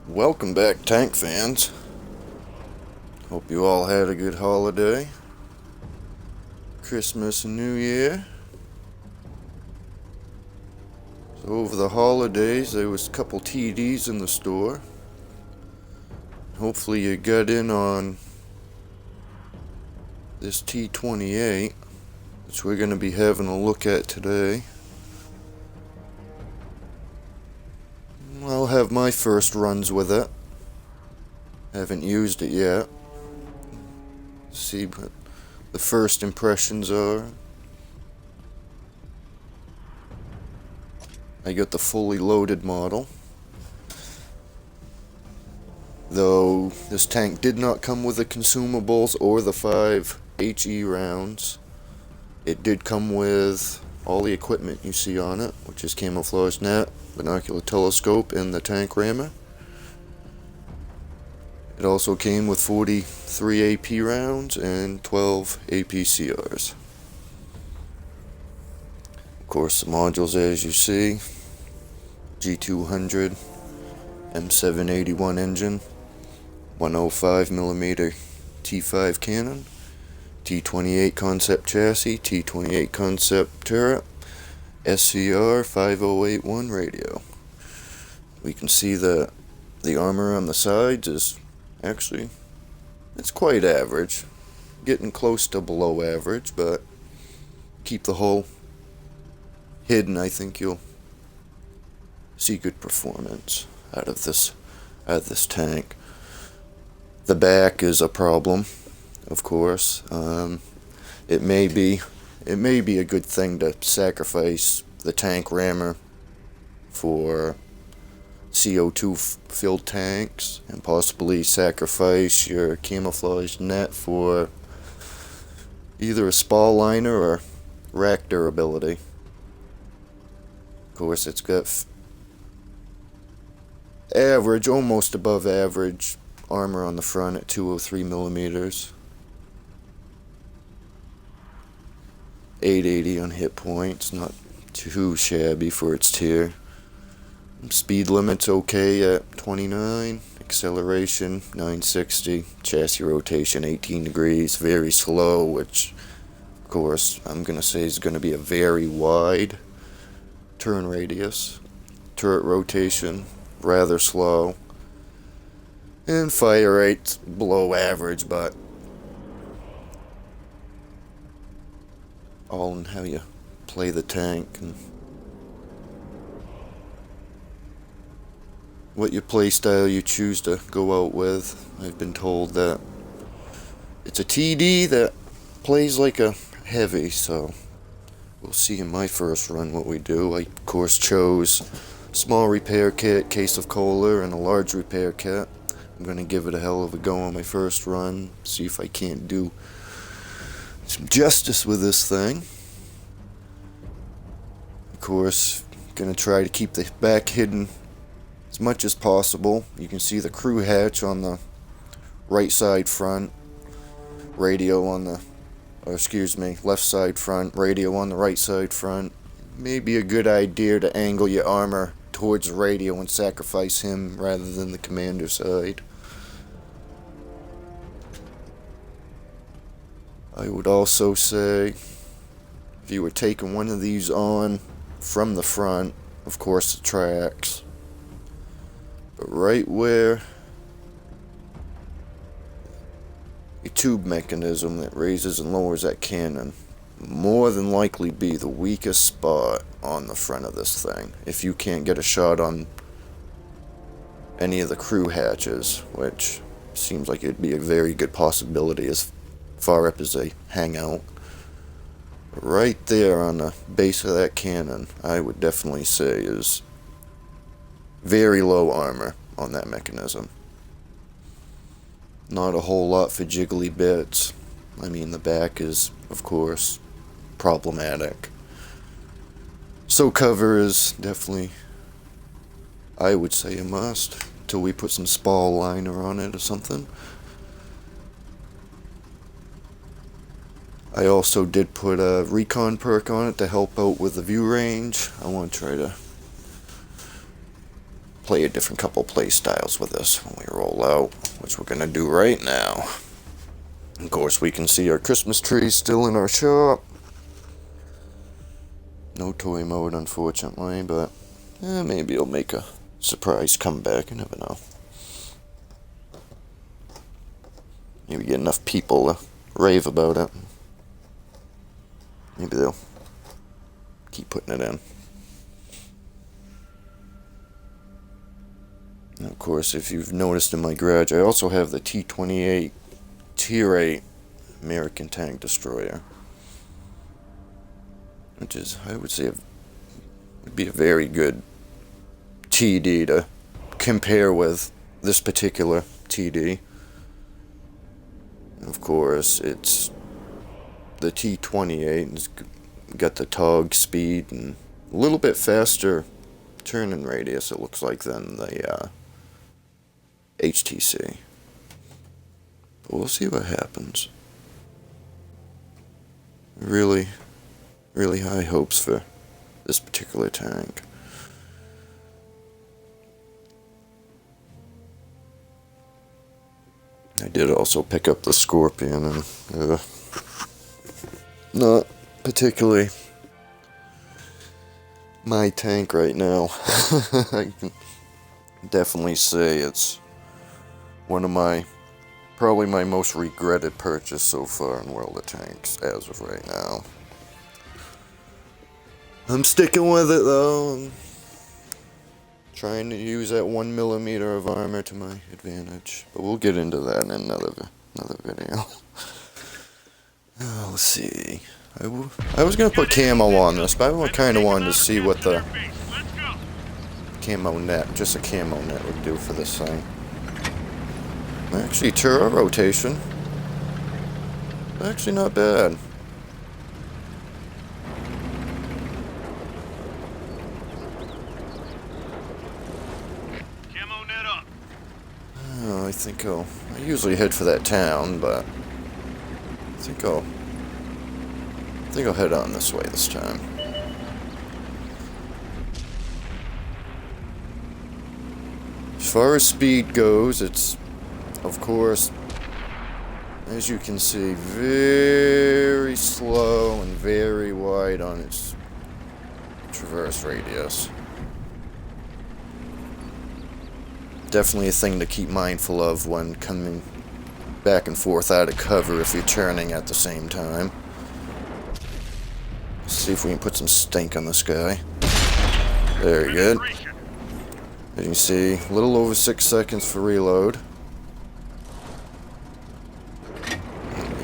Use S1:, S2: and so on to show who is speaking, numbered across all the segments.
S1: Welcome back, tank fans. Hope you all had a good holiday, Christmas and New Year. So over the holidays, there was a couple TDs in the store. Hopefully you got in on this T28, which we're going to be having a look at today. I'll have my first runs with it. Haven't used it yet. See what the first impressions are. I got the fully loaded model. Though this tank did not come with the consumables or the 5 HE rounds. It did come with all the equipment you see on it, which is camouflage net, binocular telescope, and the tank rammer. It also came with 43 AP rounds and 12 APCRs. Of course, the modules, as you see, G200 M781 engine, 105mm T5 cannon, T28 concept chassis, T28 concept turret, SCR 5081 radio. We can see that the armor on the sides is actually, it's quite average. Getting close to below average, but keep the hull hidden. I think you'll see good performance out of this tank. The back is a problem, of course. It may be a good thing to sacrifice the tank rammer for CO2 filled tanks, and possibly sacrifice your camouflage net for either a spall liner or rack durability. Of course, it's got average, almost above average armor on the front at 203mm. 880 on hit points, not too shabby for its tier. Speed limit's okay at 29, acceleration 960, chassis rotation 18 degrees, very slow, which of course I'm going to say is going to be a very wide turn radius. Turret rotation rather slow, and fire rate's below average, but all in how you play the tank and what your play style you choose to go out with. I've been told that it's a TD that plays like a heavy, so we'll see in my first run what we do. I of course chose small repair kit, case of cola, and a large repair kit. I'm going to give it a hell of a go on my first run, see if I can't do some justice with this thing. Of course, going to try to keep the back hidden as much as possible. You can see the crew hatch on the right side front, radio on the, left side front, radio on the right side front. Maybe a good idea to angle your armor towards the radio and sacrifice him rather than the commander side. I would also say, if you were taking one of these on from the front, of course the tracks, but right where a tube mechanism that raises and lowers that cannon more than likely be the weakest spot on the front of this thing, if you can't get a shot on any of the crew hatches, which seems like it'd be a very good possibility as far up as they hang out. Right there on the base of that cannon, I would definitely say is very low armor on that mechanism. Not a whole lot for jiggly bits. I mean, the back is, of course, problematic. So cover is definitely, I would say, a must, till we put some spall liner on it or something. I also did put a recon perk on it to help out with the view range. I want to try to play a different couple play styles with this when we roll out, which we're gonna do right now. Of course, we can see our Christmas tree still in our shop. No toy mode, unfortunately, but maybe it'll make a surprise comeback. You never know. Maybe get enough people to rave about it. Maybe they'll keep putting it in. And of course, if you've noticed in my garage, I also have the T28 Tier 8 American Tank Destroyer, which is, I would say, would be a very good TD to compare with this particular TD. And of course, it's the T28. It's got the tog speed and a little bit faster turning radius, it looks like, than the HTC. But we'll see what happens. Really high hopes for this particular tank. I did also pick up the Scorpion, and not particularly my tank right now. I can definitely say it's one of probably my most regretted purchase so far in World of Tanks as of right now. I'm sticking with it though. I'm trying to use that 1mm of armor to my advantage, but we'll get into that in another video. Let's see. I was gonna put camo on this, but I kind of wanted to see what the camo net, just a camo net, would do for this thing. Actually, turret rotation. Actually, not bad.
S2: Camo net up.
S1: I think I usually head for that town, but I think I'll head on this way this time. As far as speed goes, it's, of course, as you can see, very slow and very wide on its traverse radius. Definitely a thing to keep mindful of when coming back and forth out of cover if you're turning at the same time. Let's see if we can put some stink on this guy. Very good. As you can see, a little over 6 seconds for reload.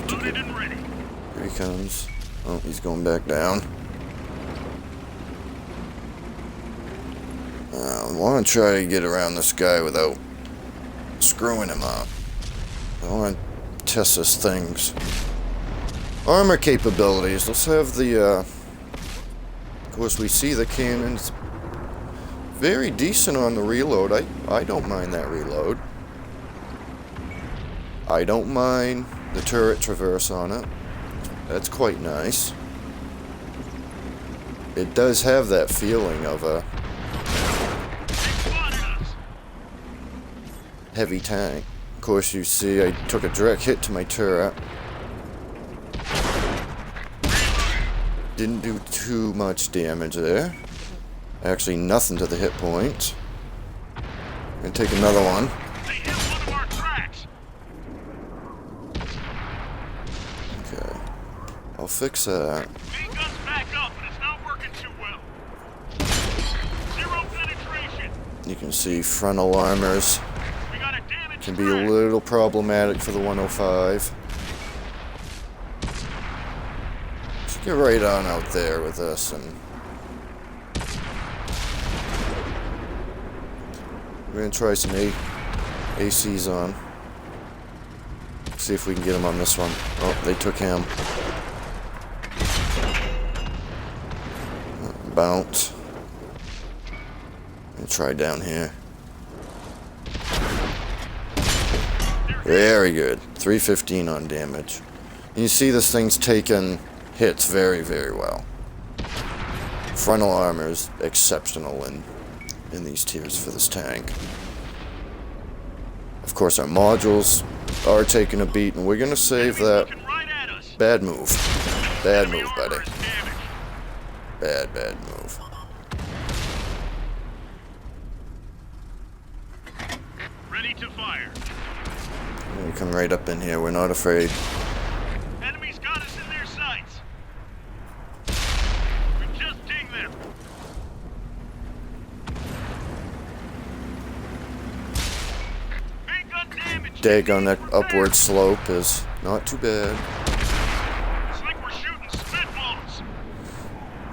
S1: Here he comes. Oh, he's going back down. I want to try to get around this guy without screwing him up. I want to test this thing's armor capabilities. Let's have the, of course, we see the cannons. Very decent on the reload. I don't mind that reload. I don't mind the turret traverse on it. That's quite nice. It does have that feeling of a heavy tank. Of course, you see I took a direct hit to my turret. Didn't do too much damage there. Actually, nothing to the hit points. Gonna take another one. Okay. I'll fix that. You can see frontal armors can be a little problematic for the 105. Just get right on out there with this, and we're going to try some ACs on. See if we can get him on this one. Oh, they took him. Bounce. And try down here. Very good. 315 on damage. And you see this thing's taken hits very, very well. Frontal armor is exceptional in in these tiers for this tank. Of course, our modules are taking a beat, and we're gonna save that. Bad move. Bad move, buddy. Bad move.
S2: Ready to fire.
S1: We come right up in here. We're not afraid.
S2: Enemies got us in their sights. We just dinged them. Main gun damage.
S1: Daggone, that upward slope is not too bad.
S2: It's like we're shooting spitballs.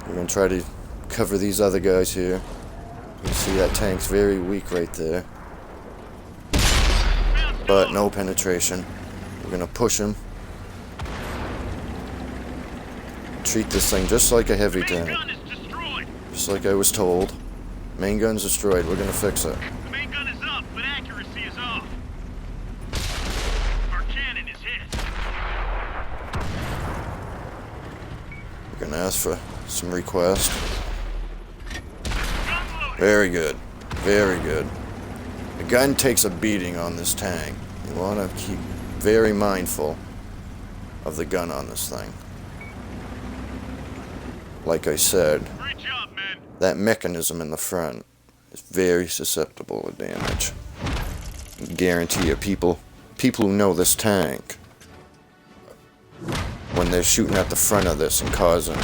S1: We're gonna try to cover these other guys here. You can see that tank's very weak right there. But no penetration. We're gonna push him. Treat this thing just like a heavy tank.
S2: Main gun is destroyed.
S1: Just like I was told. Main gun's destroyed. We're gonna fix it.
S2: The main gun is up, but accuracy is off. Our cannon is hit.
S1: We're gonna ask for some request.
S2: Gun loaded.
S1: Very good. Very good. The gun takes a beating on this tank. You want to keep very mindful of the gun on this thing. Like I said,
S2: Great job, man.
S1: that mechanism in the front is very susceptible to damage. I guarantee you, people who know this tank, when they're shooting at the front of this and causing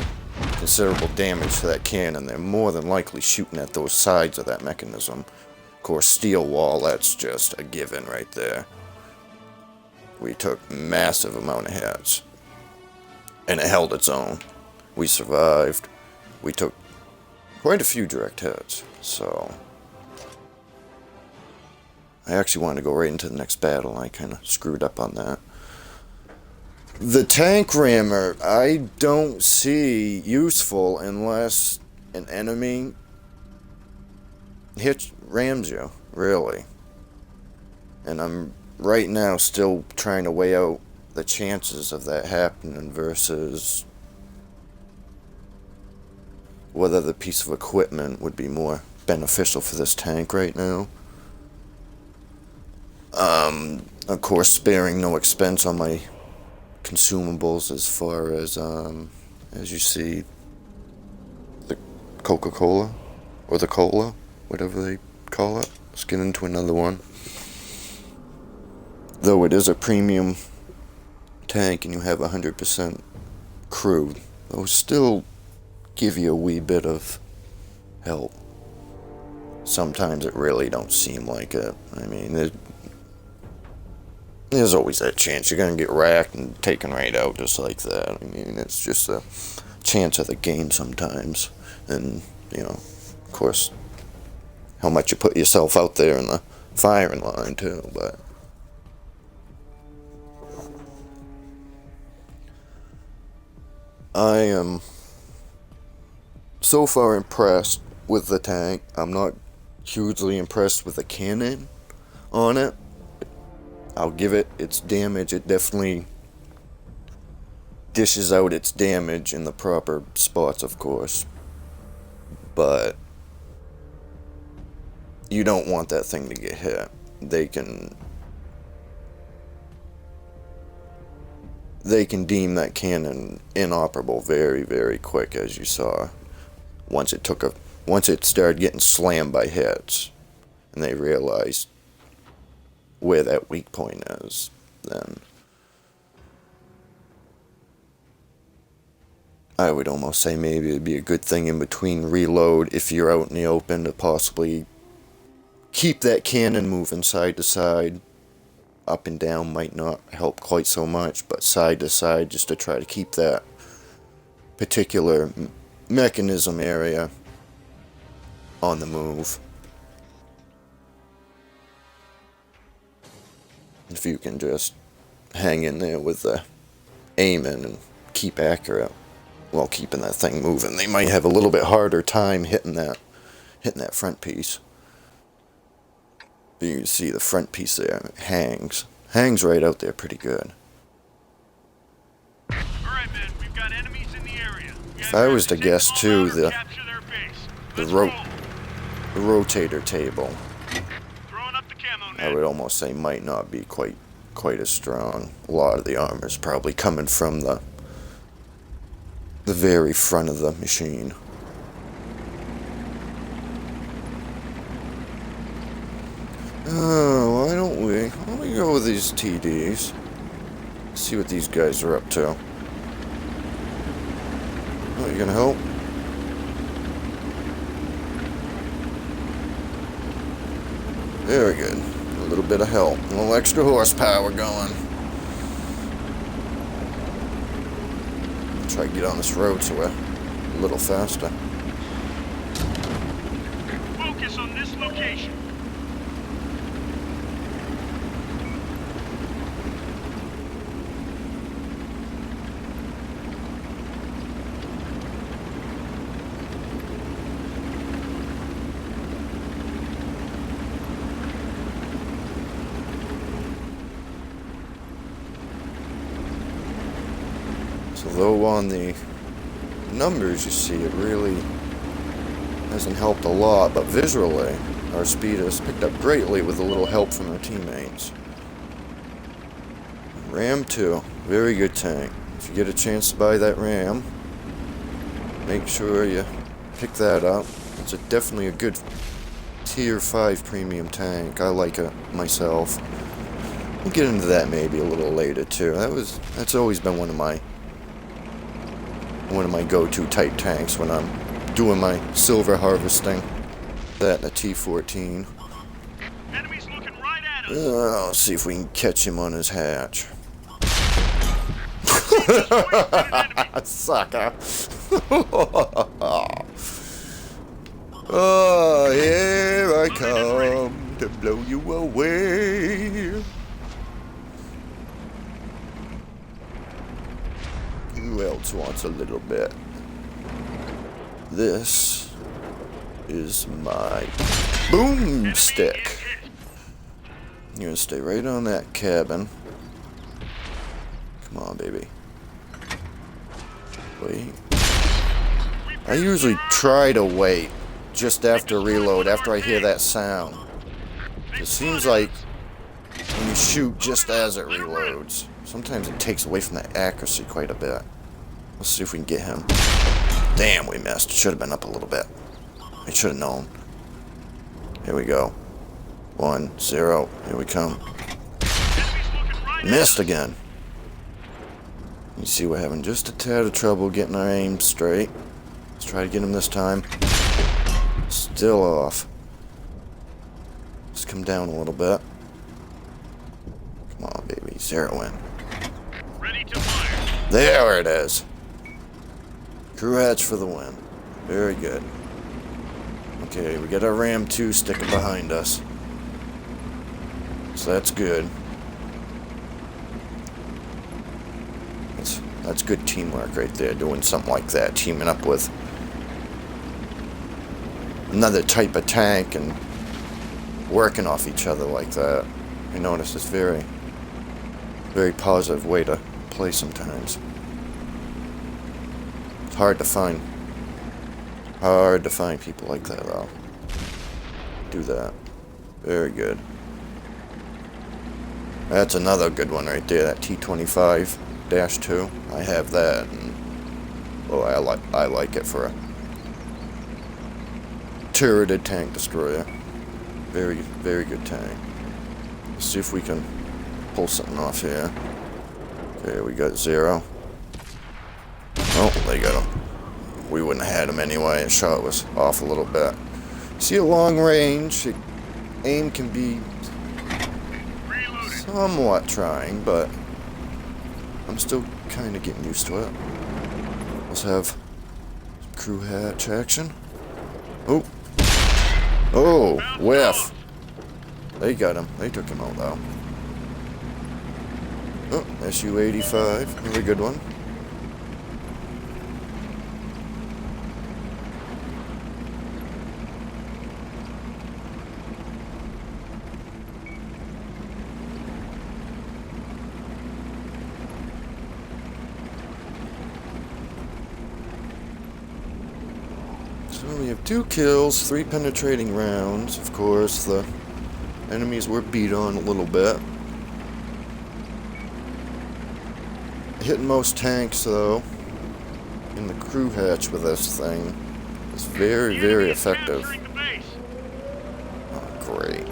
S1: considerable damage to that cannon, they're more than likely shooting at those sides of that mechanism. Of course, steel wall, that's just a given right there. We took massive amount of hits, and it held its own. We survived. We took quite a few direct hits, so I actually wanted to go right into the next battle. I kind of screwed up on that. The tank rammer, I don't see useful unless an enemy rams you, really. And I'm right now still trying to weigh out the chances of that happening versus whether the piece of equipment would be more beneficial for this tank right now. Of course, sparing no expense on my consumables as far as you see, the Coca-Cola, or the cola, whatever they call it. Let's get into another one. Though it is a premium tank and you have 100% crew, those still give you a wee bit of help. Sometimes it really don't seem like it. I mean, there's always that chance you're going to get racked and taken right out just like that. I mean, it's just a chance of the game sometimes. And, you know, of course, how much you put yourself out there in the firing line, too. But I am so far impressed with the tank. I'm not hugely impressed with the cannon on it. I'll give it its damage. It definitely dishes out its damage in the proper spots, of course. But you don't want that thing to get hit. They can deem that cannon inoperable very, very quick, as you saw. Once it started getting slammed by hits, and they realized where that weak point is, then I would almost say maybe it'd be a good thing in between reload if you're out in the open to possibly keep that cannon moving side to side. Up and down might not help quite so much, but side to side just to try to keep that particular mechanism area on the move. If you can just hang in there with the aiming and keep accurate while keeping that thing moving, they might have a little bit harder time hitting that front piece. But you can see the front piece there hangs right out there pretty good.
S2: All right, men, we've got enemies in the area.
S1: If I was to guess too, the rotator table.
S2: Throwing up the camo
S1: I
S2: net.
S1: would almost say might not be quite as strong. A lot of the armor is probably coming from the very front of the machine. Oh, why don't we go with these TDs? See what these guys are up to. Oh, you gonna help? Very good. A little bit of help. A little extra horsepower going. Try to get on this road so we're a little faster.
S2: Focus on this location.
S1: So though on the numbers you see it really hasn't helped a lot, but visually our speed has picked up greatly with a little help from our teammates. Ram 2, very good tank. If you get a chance to buy that Ram, make sure you pick that up. It's definitely a good tier 5 premium tank. I like it myself. We'll get into that maybe a little later too. That's always been one of my go-to type tanks when I'm doing my silver harvesting. That and a T14.
S2: Enemies looking right at us.
S1: Let's see if we can catch him on his hatch. Sucker. Oh, here I come to blow you away. Who else wants a little bit? This is my boomstick. You're gonna stay right on that cabin. Come on, baby. Wait. I usually try to wait just after reload, after I hear that sound. It seems like when you shoot just as it reloads, sometimes it takes away from that accuracy quite a bit. Let's see if we can get him. Damn, we missed. Should have been up a little bit. I should have known. Here we go. 1, 0. Here we come. Missed again. You see, we're having just a tad of trouble getting our aim straight. Let's try to get him this time. Still off. Let's come down a little bit. Come on, baby. Zero in.
S2: Ready to fire.
S1: There it is. Crew hatch for the win. Very good. Okay, we got our Ram 2 sticking behind us. So that's good. That's good teamwork right there, doing something like that, teaming up with another type of tank and working off each other like that. I notice it's very positive way to play sometimes. It's hard to find people like that though. Do that. Very good. That's another good one right there, that T28 I have that, and oh, I like it for a turreted tank destroyer. Very, very good tank. Let's see if we can pull something off here. Okay, we got 0. Oh, they got him. We wouldn't have had him anyway. The shot was off a little bit. See, at long range, aim can be somewhat trying, but I'm still kind of getting used to it. Let's have some crew hatch action. Oh. Oh, whiff. They got him. They took him out, though. Oh, SU-85. Very good one. So we have 2 kills, 3 penetrating rounds. Of course, the enemies were beat on a little bit. Hitting most tanks, though, in the crew hatch with this thing is very, very effective. Oh, great.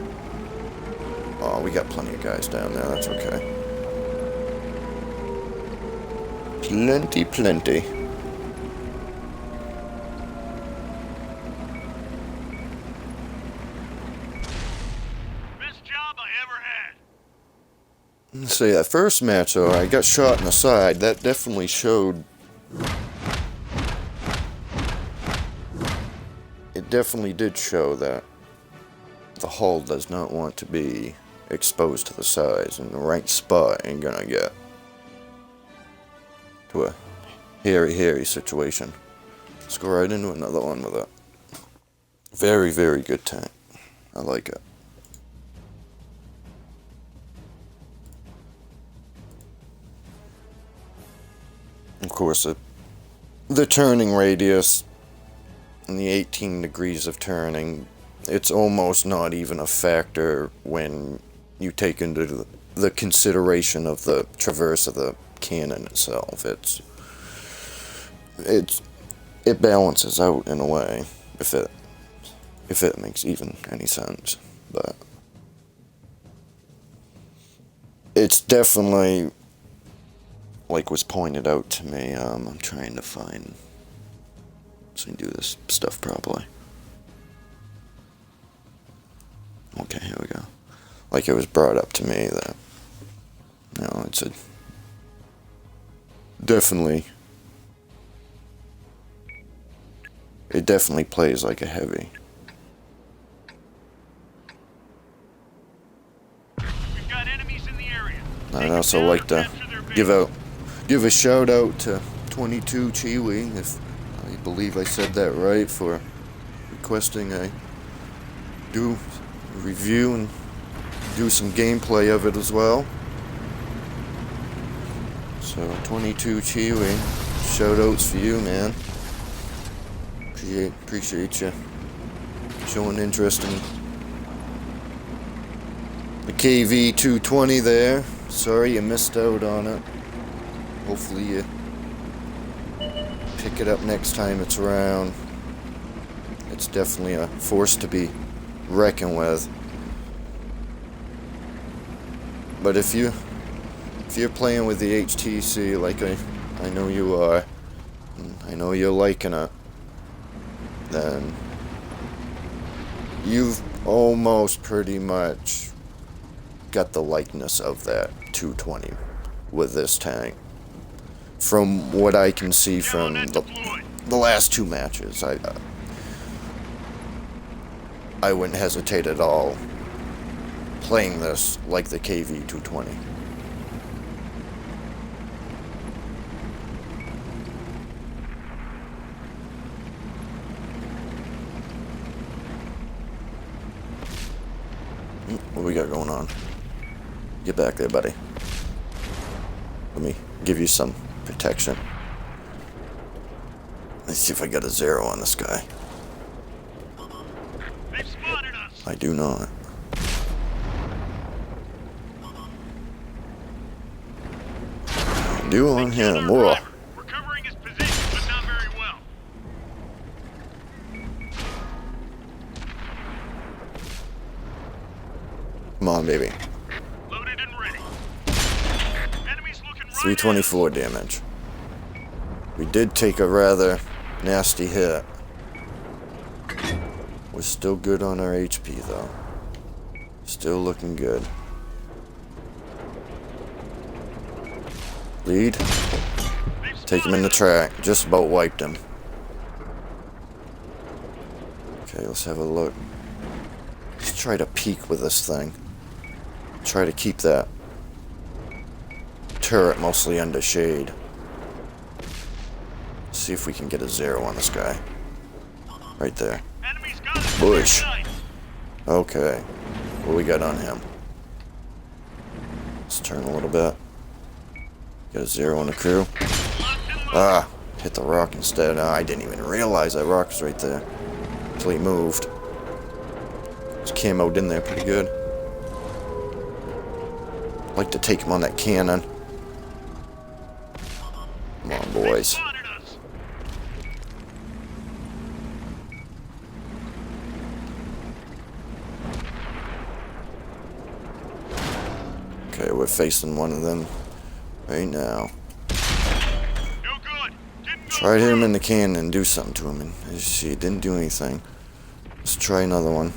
S1: Oh, we got plenty of guys down there, that's okay. Plenty, plenty.
S2: Best job I ever had.
S1: Let's see, that first match, though, I got shot in the side. That definitely showed... It definitely did show that the hull does not want to be exposed to the sides, and the right spot ain't gonna get to a hairy situation. Let's go right into another one with it. Very, very good tank. I like it. Of course, the turning radius and the 18 degrees of turning, it's almost not even a factor when you take into the consideration of the traverse of the cannon itself. It balances out in a way, if it makes even any sense. But it's definitely, like was pointed out to me, I'm trying to find, so I can do this stuff properly. Okay, here we go. Like it was brought up to me that, you know, it's a definitely, it definitely plays like a heavy.
S2: We've got enemies in the area.
S1: I'd also like to give a shout out to 22 Chiwi, if I believe I said that right, for requesting I do a review and do some gameplay of it as well. So 22 Chiwi, shout outs for you, man. Appreciate you showing interest in the KV-220 there. Sorry you missed out on it. Hopefully you pick it up next time it's around. It's definitely a force to be reckoned with. But if you're playing with the HTC like I know you are, and I know you're liking it, then you've almost pretty much got the likeness of that 220 with this tank. From what I can see from the last 2 matches, I wouldn't hesitate at all playing this like the KV-220. What we got going on? Get back there, buddy. Let me give you some protection. Let's see if I got a 0 on this guy.
S2: They've spotted us.
S1: I do not. I do on him. Whoa.
S2: We're covering his position, but not very well.
S1: Come on, baby.
S2: Loaded and ready. Enemies looking right
S1: 324 damage. We did take a rather nasty hit. We're still good on our HP though. Still looking good. Lead. Take him in the track. Just about wiped him. Okay, let's have a look. Let's try to peek with this thing. Try to keep that turret mostly under shade. See if we can get a 0 on this guy. Right there.
S2: Enemies got us.
S1: Bush. Okay. What we got on him? Let's turn a little bit. Got a 0 on the crew. Ah, hit the rock instead. I didn't even realize that rock was right there. Till he moved. His camoed in there pretty good. Like to take him on that cannon. Come on, boys. Okay, we're facing one of them right now.
S2: No good. Didn't
S1: Tried to hit him in the cannon and do something to him, and as you see, it didn't do anything. Let's try another one.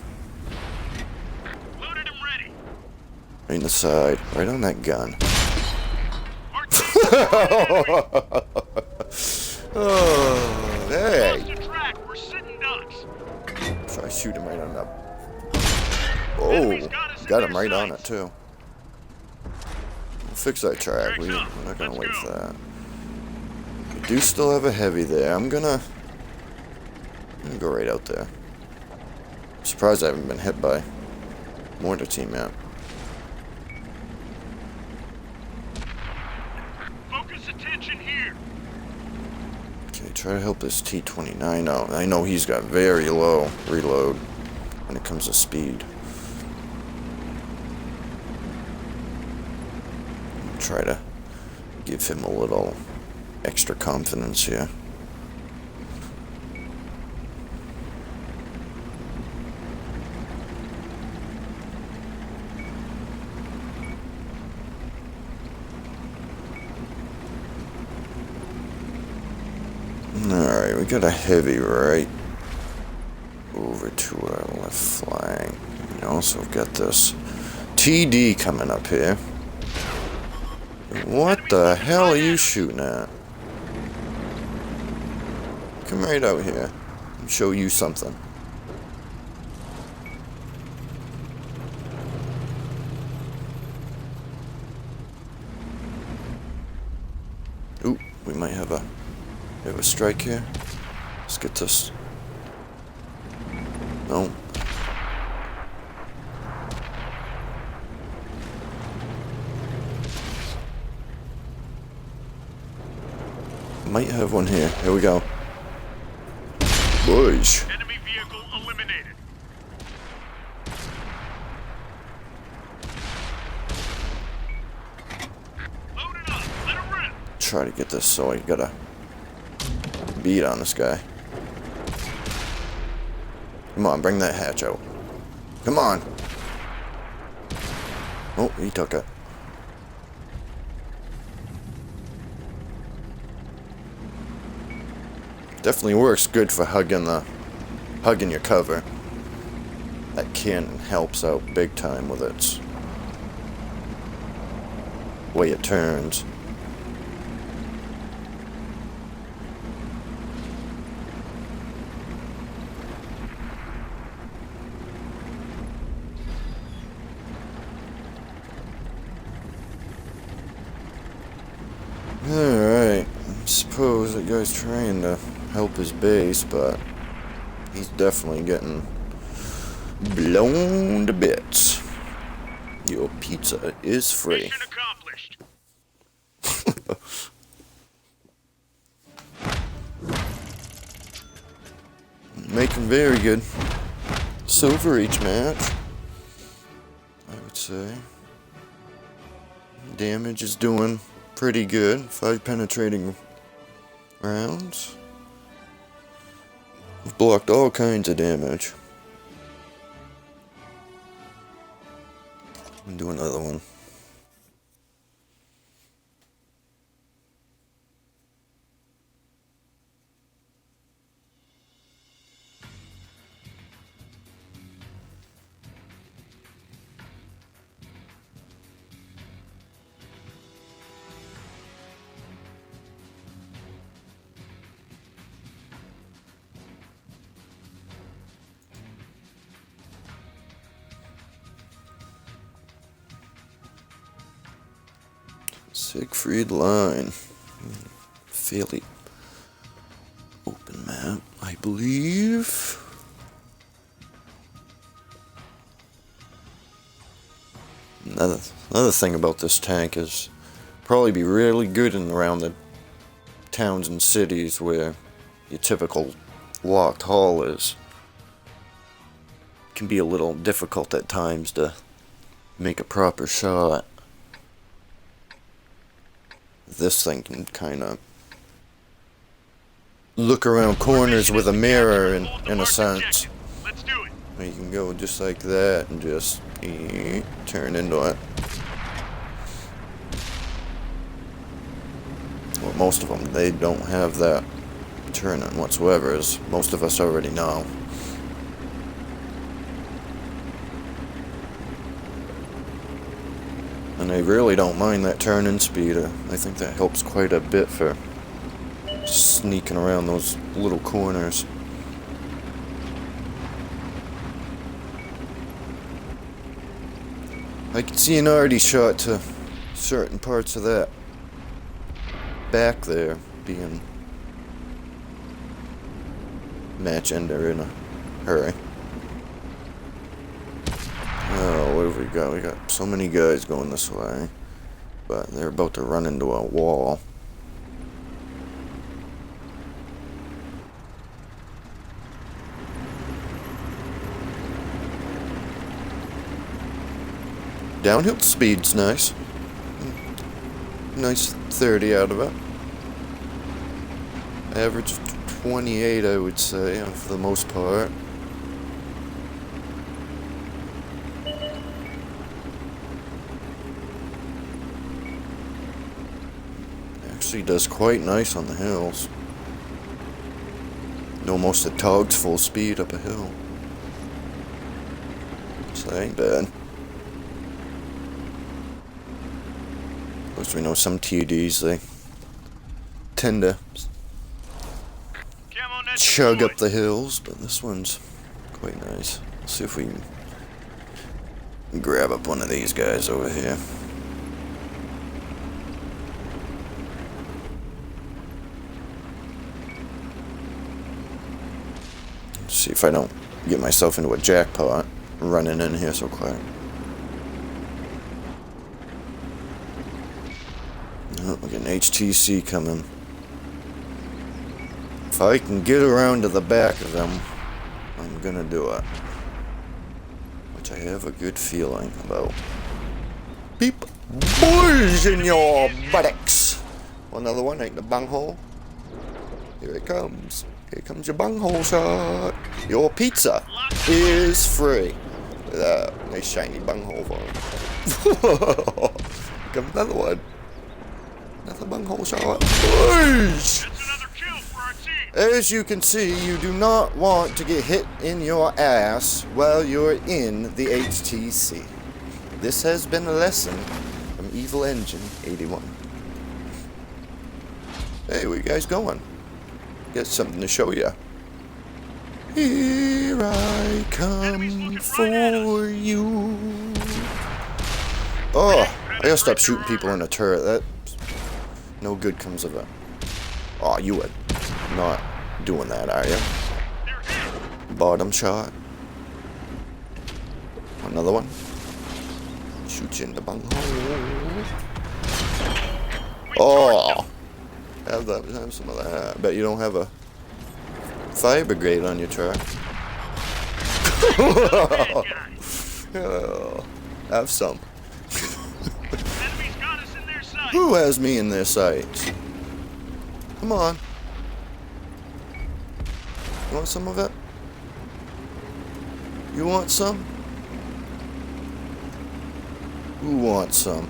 S2: Loaded and ready.
S1: Right in the side, right on that gun. Oh, hey!
S2: Lost the track. We're sitting ducks.
S1: Try shoot him right on that. Oh, got him right on it too. We'll fix that track. We're not gonna wait for that. We do still have a heavy there. I'm gonna go right out there. I'm surprised I haven't been hit by mortar team yet.
S2: Focus attention here.
S1: Okay, try to help this T29 out. I know he's got very low reload when it comes to speed. Try to give him a little extra confidence here. Alright, we got a heavy right over to our left flank. We also got this TD coming up here. What the hell are you shooting at? Come right out here and show you something. Ooh, we might have a strike here. Let's get this. No. Might have one here. Here we go. Boys.
S2: Enemy vehicle eliminated. Load it up. Let it rip.
S1: Try to get this so I got a beat on this guy. Come on, bring that hatch out. Come on. Oh, he took it. Definitely works good for hugging your cover. That cannon helps out big time with its way it turns. Alright, I suppose that guy's trying to help his base, but he's definitely getting blown to bits. Your pizza is free.
S2: Mission accomplished.
S1: Making very good silver each match, I would say. Damage is doing pretty good. 5 penetrating rounds. We've blocked all kinds of damage. And do another one. Siegfried Line. Fairly open map, I believe. Another thing about this tank is probably be really good in around the towns and cities where your typical locked hall is. can be a little difficult at times to make a proper shot. This thing can kind of look around corners with a mirror in a sense.
S2: Let's do it.
S1: You can go just like that and just turn into it. Well, most of them, they don't have that turn-on whatsoever, as most of us already know. And I really don't mind that turn-in speed. I think that helps quite a bit for sneaking around those little corners. I can see an already shot to certain parts of that back there being match ender in a hurry. Oh, what have we got? We got so many guys going this way, but they're about to run into a wall. Downhill speed's nice. Nice 30 out of it. Average 28, I would say, for the most part. Actually does quite nice on the hills. Almost at Tog's full speed up a hill. So that ain't bad. Of course, we know some TDs, they tend to chug up the hills, but this one's quite nice. Let's see if we can grab up one of these guys over here. Let's see if I don't get myself into a jackpot running in here so quick. Oh, we got an HTC coming. If I can get around to the back of them, I'm gonna do it. Which I have a good feeling about. Beep! Boys in your buttocks! Another one, ain't the bunghole. Here it comes. Here comes your bunghole shot. Your pizza is free. Look at that. Nice shiny bunghole for him. Here comes another one. Another bunghole shot. Boys! As you can see, you do not want to get hit in your ass while you're in the HTC. This has been a lesson from Evil Engine 81. Hey, where you guys going? Got something to show you. Here I come for you. Oh, I gotta stop shooting people in a turret. That no good comes of it. Oh, you would. Not doing that, are you? Bottom shot. Another one. Shoot you in the bunghole. Oh! Have some of that. I bet you don't have a fire brigade on your truck. Oh, have some. Who has me in their sights? Come on. You want some of it? You want some? Who wants some?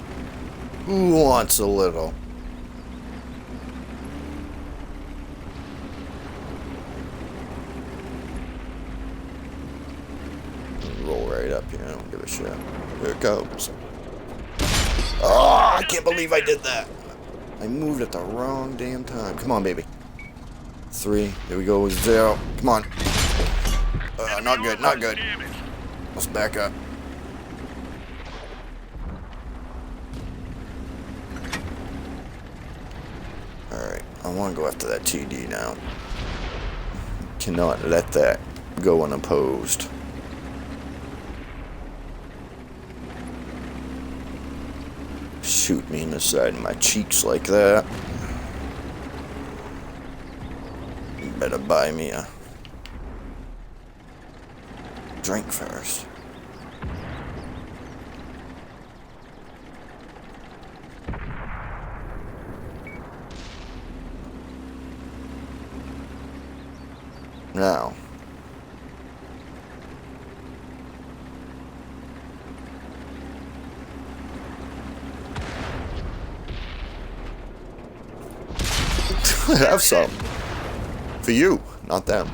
S1: Who wants a little? Roll right up here. I don't give a shit. Here it goes. Oh, I can't believe I did that. I moved at the wrong damn time. Come on, baby. 3. There we go. 0. Come on. Not good. Not good. Let's back up. Alright. I want to go after that TD now. Cannot let that go unopposed. Shoot me in the side of my cheeks like that. You better buy me a drink first. Now. Have some. For you, not them.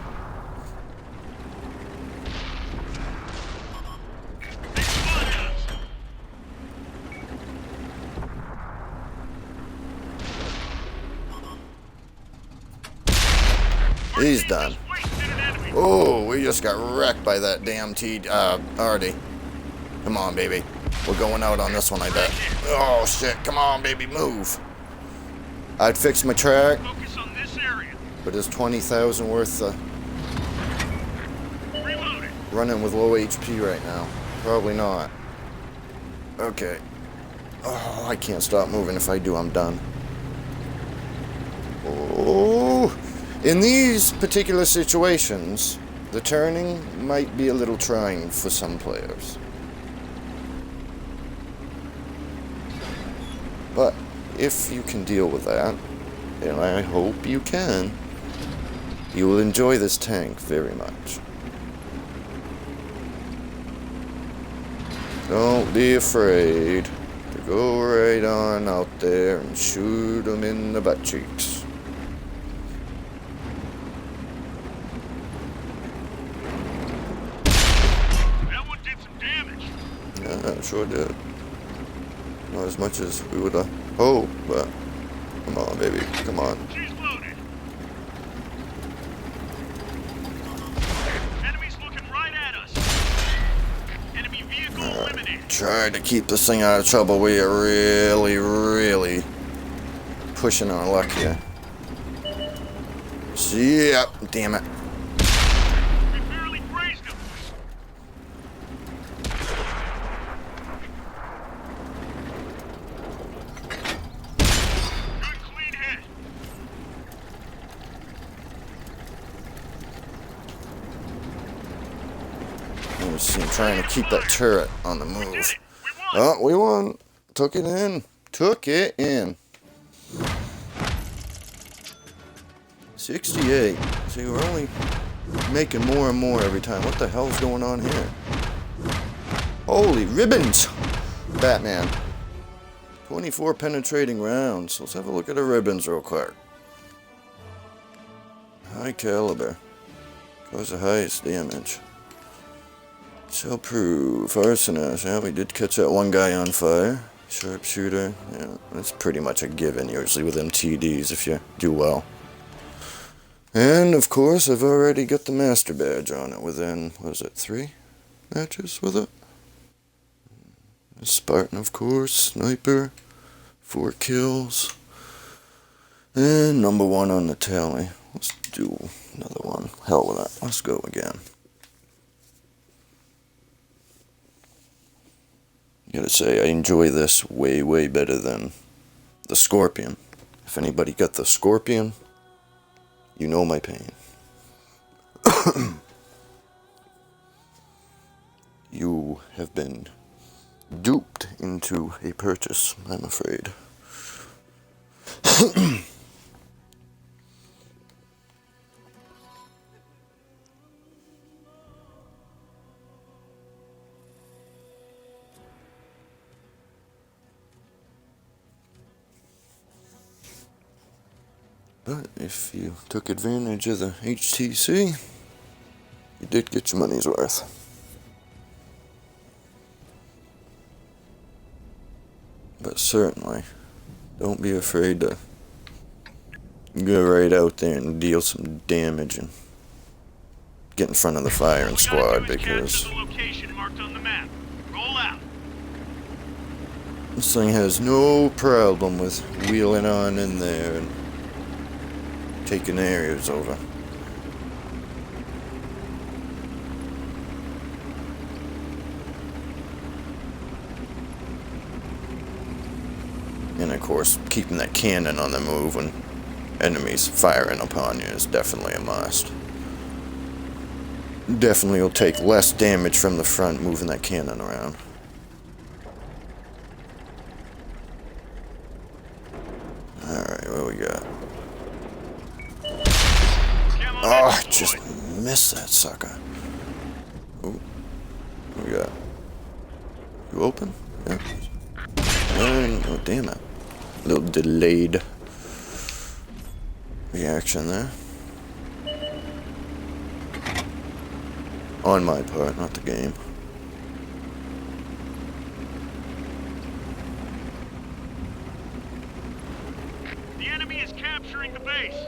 S1: He's done. Oh, we just got wrecked by that damn Artie. Come on, baby. We're going out on this one, I bet. Oh, shit. Come on, baby. Move. I'd fix my track.
S2: Focus on this area.
S1: But it's 20,000 worth
S2: Reloading.
S1: running with low HP right now. Probably not. Okay. Oh, I can't stop moving. If I do, I'm done. Oh. In these particular situations, the turning might be a little trying for some players. But if you can deal with that, and I hope you can, you will enjoy this tank very much. Don't be afraid to go right on out there and shoot them in the butt cheeks.
S2: That one did some damage.
S1: Yeah, it sure did. Not as much as we would have hoped, but come on, baby, come on.
S2: She's loaded. Enemies looking right at us. Enemy vehicle eliminated.
S1: Try to keep this thing out of trouble. We are really, really pushing our luck here. Yep, damn it.
S2: We barely grazed him. Good clean hit.
S1: I'm just trying to keep that turret on the
S2: We did
S1: move.
S2: it. We won.
S1: Oh, we won. Took it in. Took it in. 68. See, we're only making more and more every time. What the hell's going on here? Holy ribbons! Batman. 24 penetrating rounds. Let's have a look at the ribbons real quick. High caliber. Cause the highest damage. Shell proof. Arsonist. Yeah, we did catch that one guy on fire. Sharpshooter. Yeah, that's pretty much a given usually with MTDs if you do well. And, of course, I've already got the master badge on it within, what is it, 3 matches with it? Spartan, of course, sniper, 4 kills, and number 1 on the tally. Let's do another one. Hell with that. Let's go again. Gotta say, I enjoy this way, way better than the Scorpion. If anybody got the Scorpion, you know my pain. You have been duped into a purchase, I'm afraid. But if you took advantage of the HTC, you did get your money's worth. But certainly, don't be afraid to go right out there and deal some damage and get in front of the firing squad, because
S2: the location marked on the map. Roll out.
S1: this thing has no problem with wheeling on in there and taking areas over. And of course, keeping that cannon on the move when enemies firing upon you is definitely a must. definitely will take less damage from the front moving that cannon around. Alright, what we got? Oh, I just missed that sucker. Ooh. What we got? You open? Yeah. Oh, damn it. A little delayed reaction there. On my part, not the game.
S2: The enemy is capturing the base.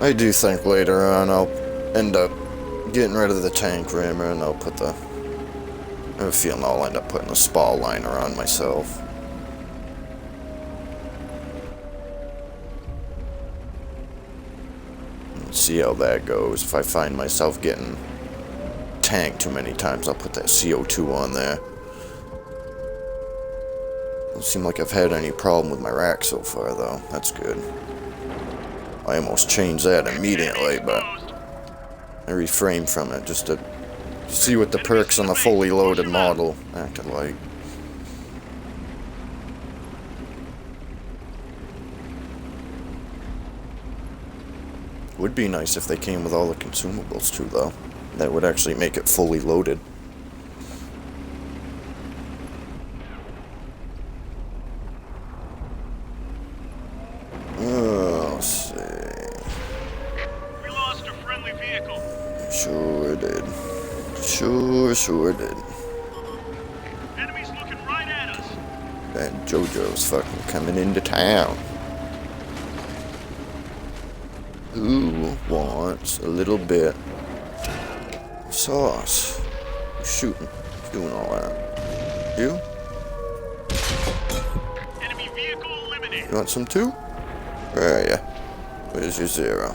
S1: I do think later on I'll end up getting rid of the tank rammer and I'll put the... I have a feeling I'll end up putting a spall liner on myself. See how that goes. If I find myself getting tanked too many times, I'll put that CO2 on there. Doesn't seem like I've had any problem with my rack so far, though. That's good. I almost changed that immediately, but I refrained from it just to see what the perks on the fully loaded model acted like. Would be nice if they came with all the consumables too, though. That would actually make it fully loaded. Oh, let's see.
S2: We lost a friendly vehicle.
S1: Sure did. Sure did.
S2: Enemy's looking right at us.
S1: That JoJo's fucking coming into town. Who wants a little bit of sauce? Who's shooting? Who's doing all that? You?
S2: Enemy vehicle eliminated.
S1: You want some too? Where are ya? Where's your zero?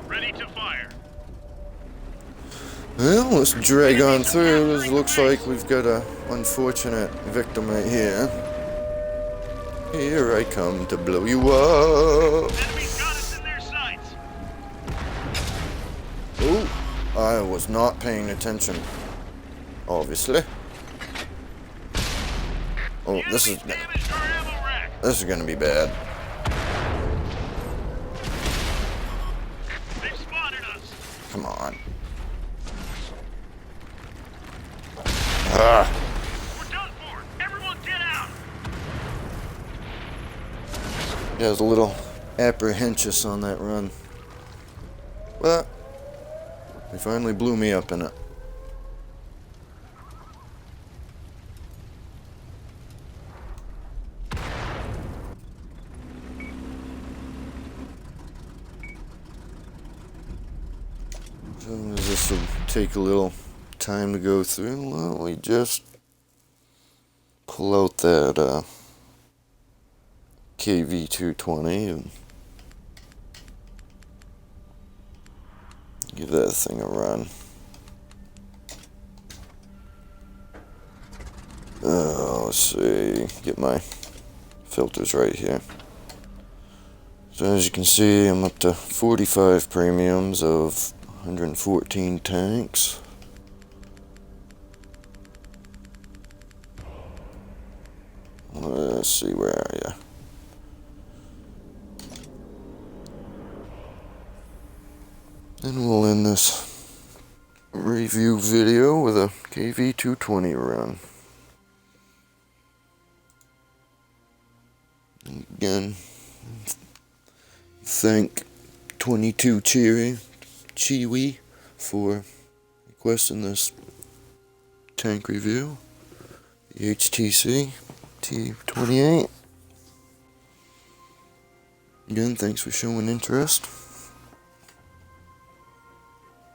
S2: Ready to fire.
S1: Well, let's drag on through. It looks like we've got a unfortunate victim right here. Here I come to blow you up.
S2: Enemy's got us in their sights.
S1: Oh, I was not paying attention. Obviously. Oh, this is
S2: Damaged our ammo rack.
S1: gonna be bad.
S2: They've spotted us.
S1: Come on. Ah.
S2: We're done for. Everyone get out.
S1: Yeah, I was a little apprehensive on that run. But they finally blew me up in it. So this will take a little time to go through. Well, we just pull out that KV220 and give that thing a run. Let's see, get my filters right here. So as you can see, I'm up to 45 premiums of 114 tanks. Let's see, where are ya? And we'll end this review video with a KV220 run. And again, thank 22 Chiwi for requesting this tank review. The HTC T28. Again, thanks for showing interest.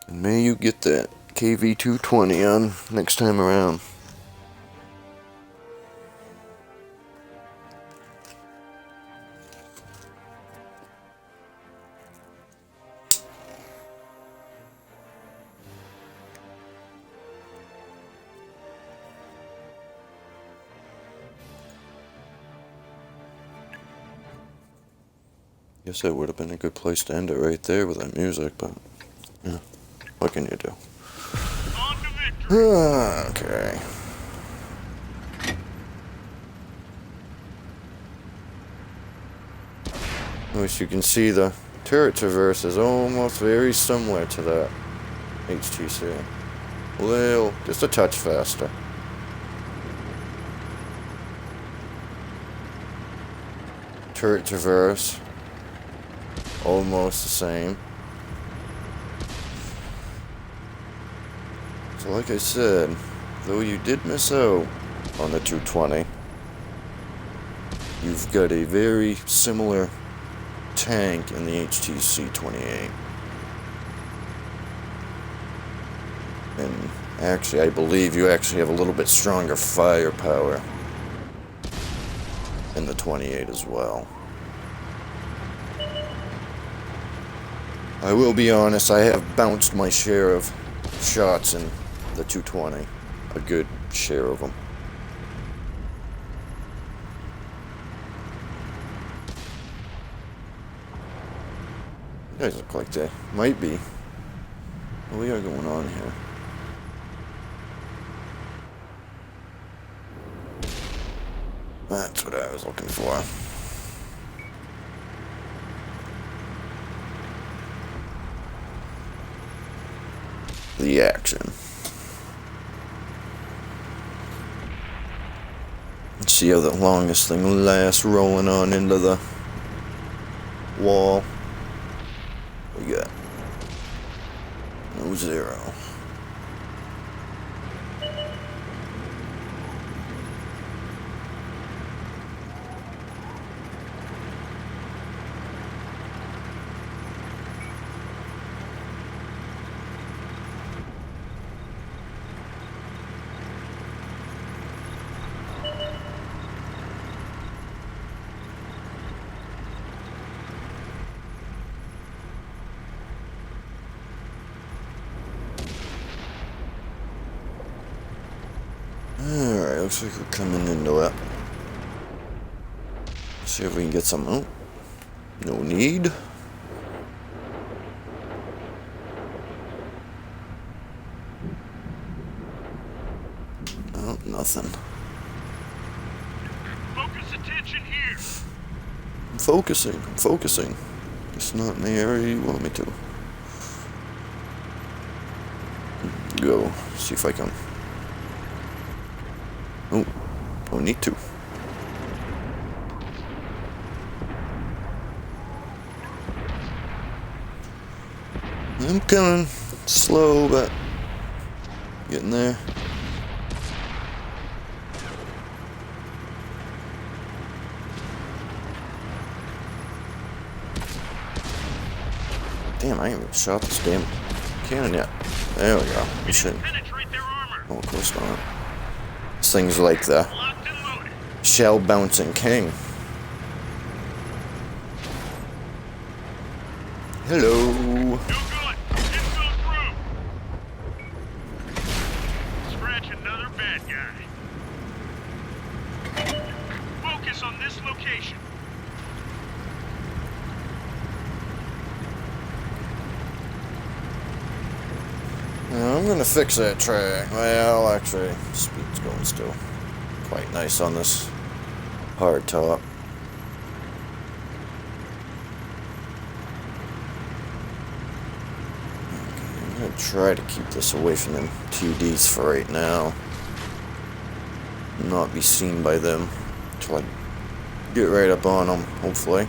S1: And may you get that KV220 on next time around. Guess that would have been a good place to end it right there with that music, but yeah, what can you do?
S2: On to victory.
S1: Okay. As you can see, the turret traverse is almost very similar to that HTC. Well, just a touch faster. Turret traverse, almost the same. So like I said, though you did miss out on the 220, you've got a very similar tank in the HTC 28. And actually, I believe you actually have a little bit stronger firepower in the 28 as well. I will be honest, I have bounced my share of shots in the 220. A good share of them. You guys look like they might be. What we got going on here? That's what I was looking for. The action. Let's see how the longest thing lasts, rolling on into the wall. We got no zero. Alright, looks like we're coming into it. See if we can get some. Oh, no need. Oh, nothing.
S2: Focus attention here.
S1: I'm focusing. It's not in the area you want me to. Go, see if I can. Oh, don't need to. I'm coming slow, but getting there. Damn, I haven't even shot this damn cannon yet. There we go. We should.
S2: Penetrate their armor.
S1: Oh, of course not. This thing's like the
S2: Locked and loaded.
S1: shell bouncing king. Hello.
S2: No good. Didn't go through. Scratch another bad guy. Focus on this location.
S1: I'm gonna fix that track. Well, actually, speed's going still quite nice on this hard top. Okay, I'm gonna try to keep this away from them TDs for right now. Not be seen by them until I get right up on them, hopefully.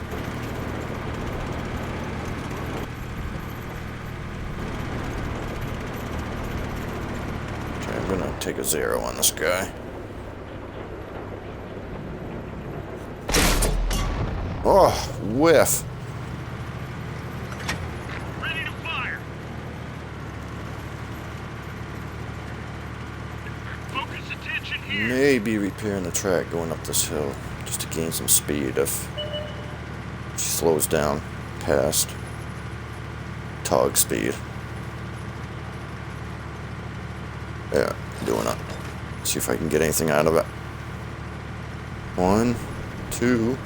S1: I'm gonna take a zero on this guy. Oh, whiff.
S2: Ready to fire. Focus attention here.
S1: Maybe repairing the track going up this hill just to gain some speed if she slows down past tog speed. Yeah, doing it. See if I can get anything out of it. 1, 2,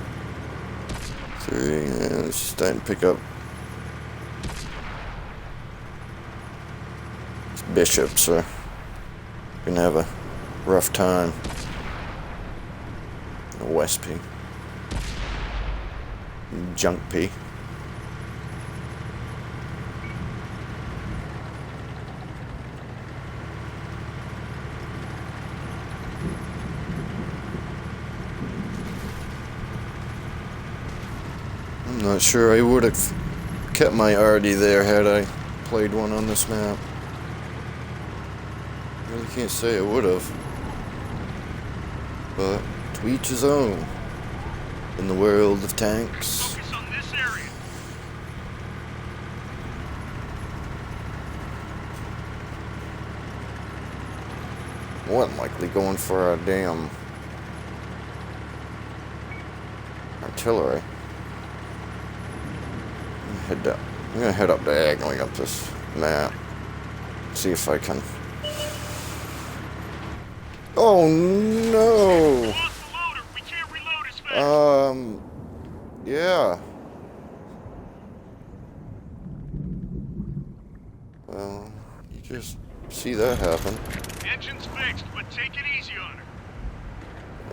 S1: 3, and it's starting to pick up. These bishops are gonna have a rough time. A West P. Junk P. I'm not sure I would have kept my Artie there had I played one on this map. I really can't say I would have. But to each his own in the world of tanks.
S2: Focus on this area.
S1: More than likely going for a damn artillery. I'm gonna head up diagonally up this map. See if I can. Oh no!
S2: Lost the loader. We can't reload as fast.
S1: Yeah. Well, you just see that happen.
S2: Engine's fixed, but take it easy on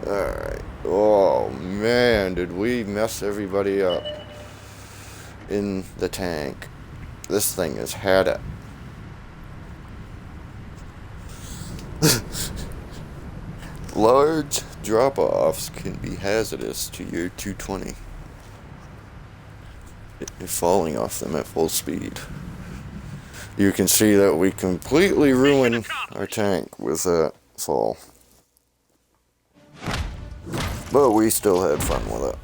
S2: her.
S1: Alright. Oh man, did we mess everybody up in the tank. This thing has had it. Large drop-offs can be hazardous to your 220. You're falling off them at full speed. You can see that we completely ruined our tank with that fall. But we still had fun with it.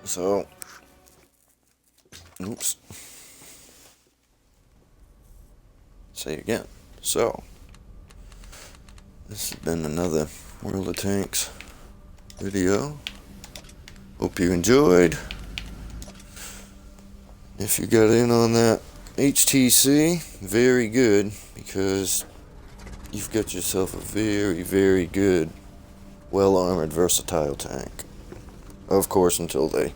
S1: So, oops. Say again. So, this has been another World of Tanks video. Hope you enjoyed. If you got in on that HTC, very good, because you've got yourself a very, very good, well-armored, versatile tank. Of course, until they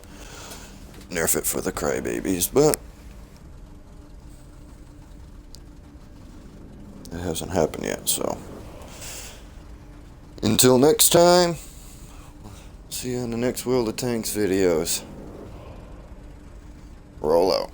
S1: nerf it for the crybabies, but it hasn't happened yet, so. Until next time, see you in the next World of Tanks videos. Roll out.